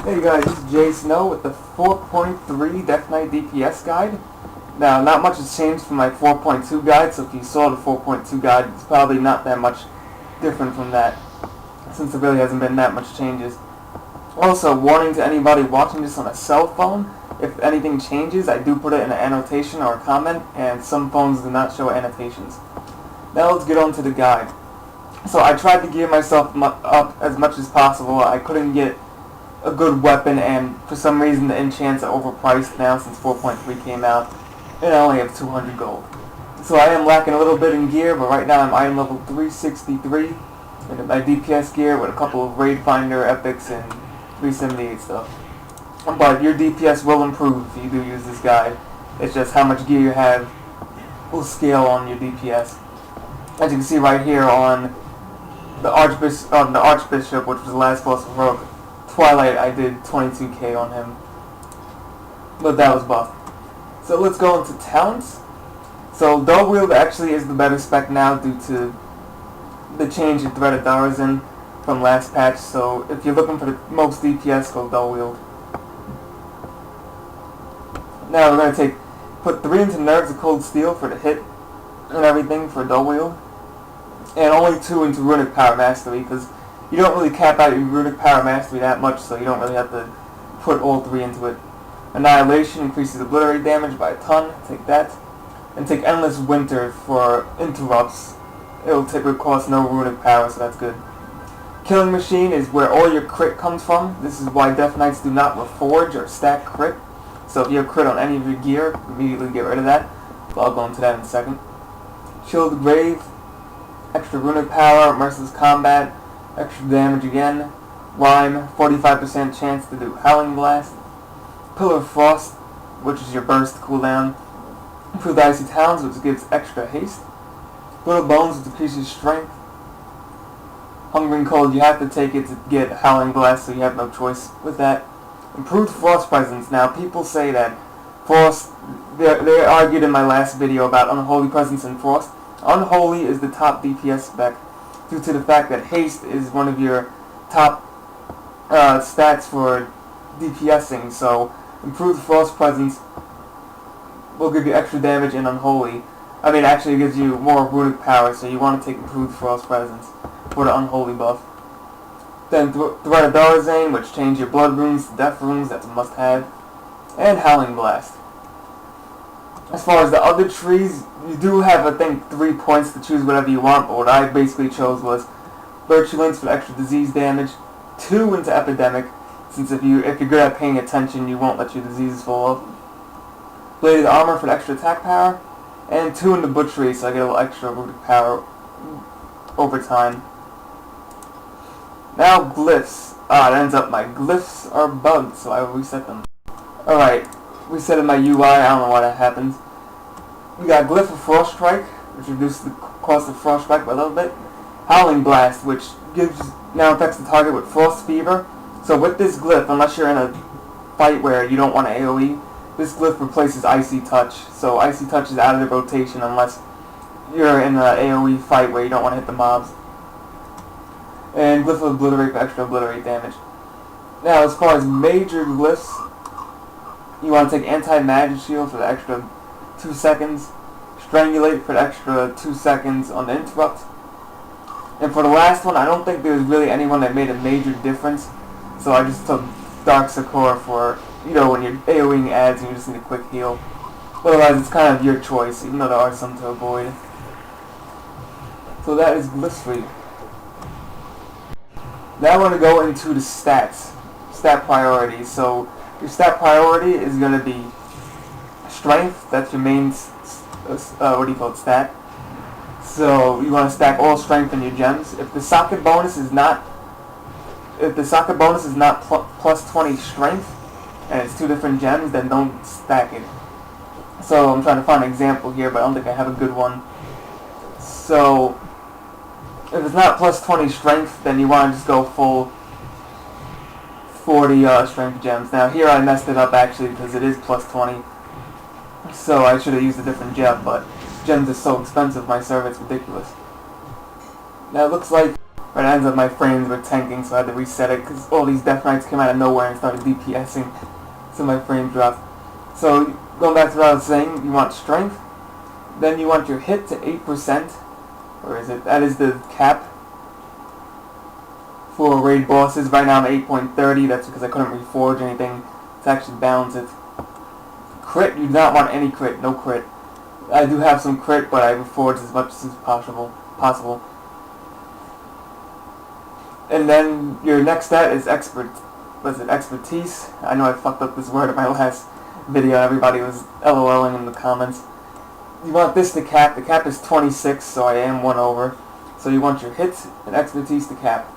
Hey guys, this is Jay Snow with the 4.3 Death Knight DPS guide. Now, not much has changed from my 4.2 guide, so if you saw the 4.2 guide, it's probably not that much different from that, since there really hasn't been that much changes. Also, warning to anybody watching this on a cell phone, if anything changes, I do put it in an annotation or a comment, and some phones do not show annotations. Now let's get on to the guide. So I tried to gear myself up as much as possible. I couldn't get a good weapon, and for some reason the enchants are overpriced now since 4.3 came out, and I only have 200 gold. So I am lacking a little bit in gear, but right now I'm item level 363 in my DPS gear with a couple of Raid Finder epics and 378 stuff. But your DPS will improve if you do use this guide. It's just how much gear you have will scale on your DPS. As you can see right here on the Archbishop, which was the last boss of Rogue Twilight, I did 22k on him, but that was buffed. So let's go into talents. So Dual Wield actually is the better spec now due to the change in Thread of Darazin from last patch. So if you're looking for the most DPS, go Dual Wield. Now we're going to put 3 into Nerves of Cold Steel for the hit and everything for Dual Wield, and only 2 into Runic Power Mastery, because you don't really cap out your Runic Power Mastery that much, so you don't really have to put all 3 into it. Annihilation increases Obliterate damage by a ton, take that. And take Endless Winter for interrupts. It'll cost no Runic Power, so that's good. Killing Machine is where all your crit comes from. This is why Death Knights do not reforge or stack crit. So if you have crit on any of your gear, immediately get rid of that. But I'll go into that in a second. Chill the Grave, extra Runic Power, Merciless Combat, extra damage again. Rhyme, 45% chance to do Howling Blast. Pillar of Frost, which is your burst cooldown. Improved Icy Talons, which gives extra haste. Brittle Bones, which decreases strength. Hunger and Cold, you have to take it to get Howling Blast, so you have no choice with that. Improved Frost Presence. Now, people say that Frost, they argued in my last video about Unholy Presence and Frost. Unholy is the top DPS spec due to the fact that haste is one of your top stats for DPSing, so improved Frost Presence will give you extra damage in Unholy. I mean, actually it gives you more Runic Power, so you want to take improved Frost Presence for the Unholy buff. Then Thread of Darazin, which change your Blood Runes to Death Runes, that's a must-have. And Howling Blast. As far as the other trees, you do have, I think, 3 points to choose whatever you want, but what I basically chose was Virulence for extra disease damage, 2 into Epidemic, since if you're good at paying attention, you won't let your diseases fall off. Bladed Armor for the extra attack power, and 2 into Butchery, so I get a little extra Runic Power over time. Now Glyphs. It ends up my Glyphs are bugged, so I will reset them. Alright, resetting my UI, I don't know why that happens. We got Glyph of Frost Strike, which reduces the cost of Frost Strike by a little bit. Howling Blast, which now affects the target with Frost Fever. So with this Glyph, unless you're in a fight where you don't want to AoE, this Glyph replaces Icy Touch. So Icy Touch is out of the rotation unless you're in an AoE fight where you don't want to hit the mobs. And Glyph of Obliterate for extra Obliterate damage. Now, as far as major Glyphs, you want to take Anti-Magic Shield for the extra 2 seconds, Strangulate for the extra 2 seconds on the interrupt. And for the last one, I don't think there's really anyone that made a major difference, so I just took Dark Succor for, when you're AoEing ads and you just need a quick heal. Otherwise, it's kind of your choice, even though there are some to avoid. So that is Glyphs for you. Now I want to go into the stats, stat priorities. So your stat priority is going to be strength. That's your main, stat. So you want to stack all strength in your gems. If the socket bonus is not, plus 20 strength, and it's 2 different gems, then don't stack it. So I'm trying to find an example here, but I don't think I have a good one. So if it's not plus 20 strength, then you want to just go full 40 strength gems. Now here I messed it up actually because it is plus 20. So I should have used a different gem, but gems are so expensive, my server, it's ridiculous. Now it looks like But it ends up my frames were tanking, so I had to reset it because all these Death Knights came out of nowhere and started DPSing, so my frame dropped. So going back to what I was saying, you want strength, then you want your hit to 8%, or is it? That is the cap for raid bosses. Right now I'm 8.30. That's because I couldn't reforge anything to actually balance it. Crit, you do not want any crit, no crit. I do have some crit, but I reforged as much as possible. And then your next stat is expertise. I know I fucked up this word in my last video. Everybody was LOLing in the comments. You want this to cap. The cap is 26, so I am 1 over. So you want your hits and expertise to cap.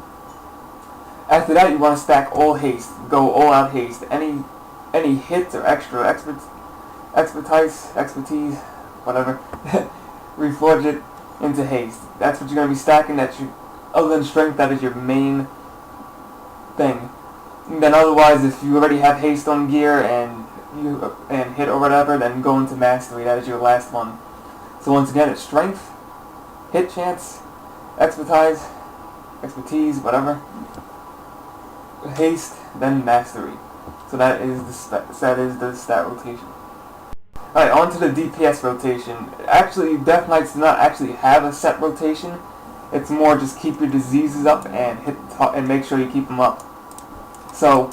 After that, you want to stack all haste. Go all out haste. Any hit or extra expertise, whatever, reforge it into haste. That's what you're going to be stacking. Other than strength, that is your main thing. And then otherwise, if you already have haste on gear and hit or whatever, then go into mastery. That is your last one. So once again, it's strength, hit chance, expertise, whatever, haste, then mastery. So that is the stat rotation. Alright, on to the DPS rotation. Actually, Death Knights do not actually have a set rotation. It's more just keep your diseases up and make sure you keep them up. So,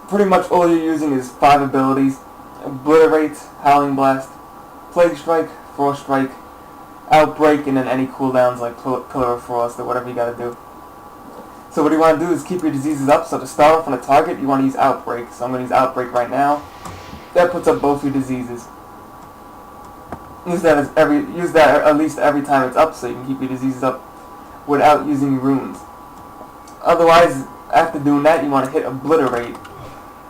pretty much all you're using is 5 abilities: Obliterate, Howling Blast, Plague Strike, Frost Strike, Outbreak, and then any cooldowns like Pillar of Frost or whatever you gotta do. So what you want to do is keep your diseases up. So to start off on a target, you want to use Outbreak. So I'm going to use Outbreak right now. That puts up both your diseases. Use that at least every time it's up, so you can keep your diseases up without using runes. Otherwise, after doing that, you want to hit Obliterate.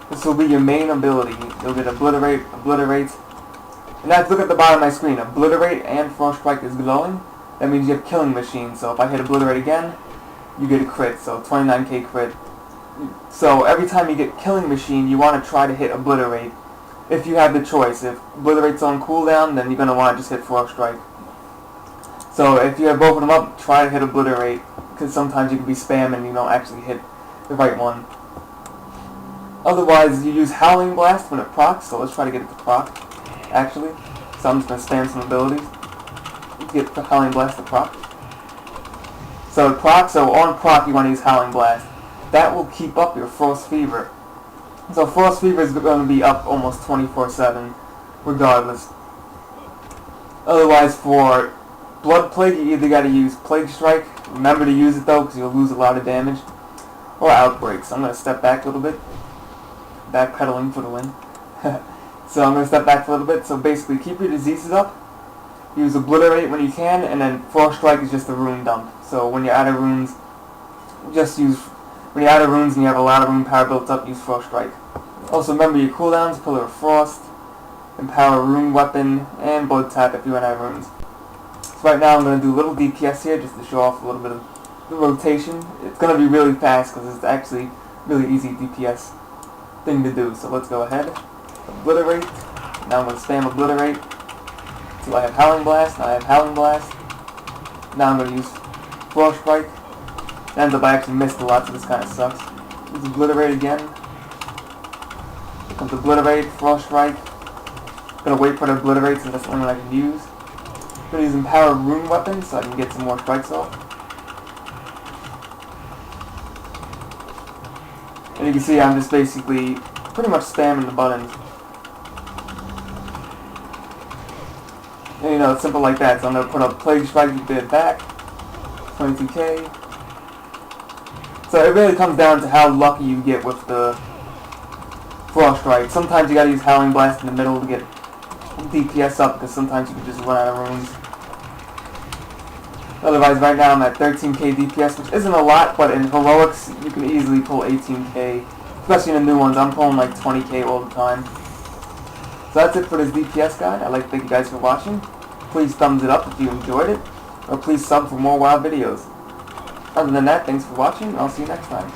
This will be your main ability. You'll get Obliterate. And now if you look at the bottom of my screen, Obliterate and Frost Strike is glowing. That means you have Killing Machine. So if I hit Obliterate again, you get a crit. So 29k crit. So every time you get Killing Machine, you want to try to hit Obliterate. If you have the choice. If Obliterate's on cooldown, then you're going to want to just hit Frost Strike. So if you have both of them up, try to hit Obliterate, because sometimes you can be spam and you don't actually hit the right one. Otherwise, you use Howling Blast when it procs, so let's try to get it to proc, actually. So I'm just going to spam some abilities to get the Howling Blast to proc. So on proc you want to use Howling Blast. That will keep up your Frost Fever. So Frost Fever is going to be up almost 24/7, regardless. Otherwise, for Blood Plague, you either got to use Plague Strike. Remember to use it though, because you'll lose a lot of damage. Or Outbreak. So I'm going to step back a little bit. Backpedaling for the win. So I'm going to step back a little bit. So basically, keep your diseases up. Use Obliterate when you can, and then Frost Strike is just a rune dump. So when you're out of runes, when you're out of runes and you have a lot of rune power built up, use Frost Strike. Also remember your cooldowns: Pillar of Frost, Empower Rune Weapon, and Blood Tap if you run out of runes. So right now I'm going to do a little DPS here just to show off a little bit of the rotation. It's going to be really fast because it's actually really easy DPS thing to do. So let's go ahead. Obliterate. Now I'm going to spam Obliterate until I have Howling Blast. Now I have Howling Blast. Now I'm going to use Frost Strike. It ends up I actually missed a lot, so this kind of sucks. Use Obliterate again. Here comes Obliterate, Frost Strike. Gonna wait for the Obliterate since that's the only one I can use. Gonna use Empower Rune Weapon so I can get some more strikes off. And you can see I'm just basically pretty much spamming the buttons. And you know, it's simple like that. So I'm gonna put up Plague Strike, you get it back. 22k. So it really comes down to how lucky you get with the Frost Strike. Sometimes you gotta use Howling Blast in the middle to get DPS up, because sometimes you can just run out of runes. Otherwise, right now I'm at 13k DPS, which isn't a lot, but in Heroics you can easily pull 18k. Especially in the new ones, I'm pulling like 20k all the time. So that's it for this DPS guide. I'd like to thank you guys for watching. Please thumbs it up if you enjoyed it, or please sub for more WoW videos. Other than that, thanks for watching, and I'll see you next time.